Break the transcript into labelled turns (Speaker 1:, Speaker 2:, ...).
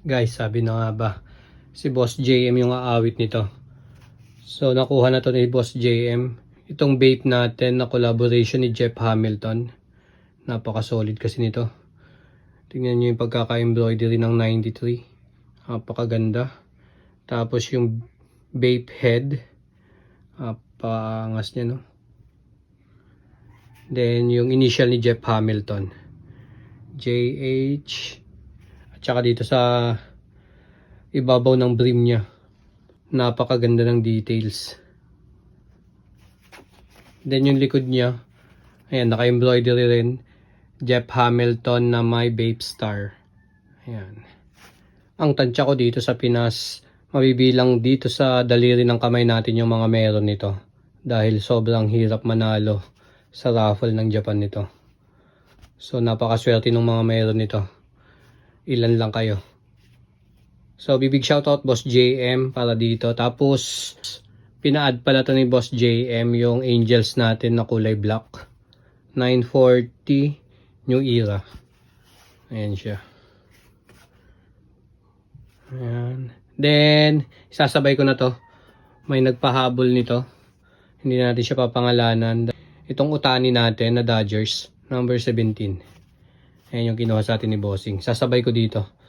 Speaker 1: Guys, sabi na nga ba, si Boss JM yung aawit nito. So, nakuha na to ni Boss JM. Itong vape natin na collaboration ni Jeff Hamilton. Napaka-solid kasi nito. Tingnan nyo yung pagkaka-embroidery ng 93. Napakaganda. Tapos yung vape head. Napakangas niya, no? Then, yung initial ni Jeff Hamilton. JH. At saka dito sa ibabaw ng brim niya. Napakaganda ng details. Then yung likod niya, ayan, naka-embroidery rin. Jeff Hamilton na may vape star. Ayan. Ang tansya ko dito sa Pinas, mabibilang dito sa daliri ng kamay natin yung mga meron nito. Dahil sobrang hirap manalo sa raffle ng Japan nito. So napakaswerte ng mga meron nito. Ilan lang kayo. So big shoutout Boss JM para dito. Tapos pina-add pala to ni Boss JM yung Angels natin na kulay black. 940 New Era. Ayan siya. Ayan. Then isasabay ko na to. May nagpahabol nito. Hindi natin siya papangalanan. Itong utani natin na Dodgers number 17. Ayan yung kinuha sa atin ni Bossing. Sasabay ko dito.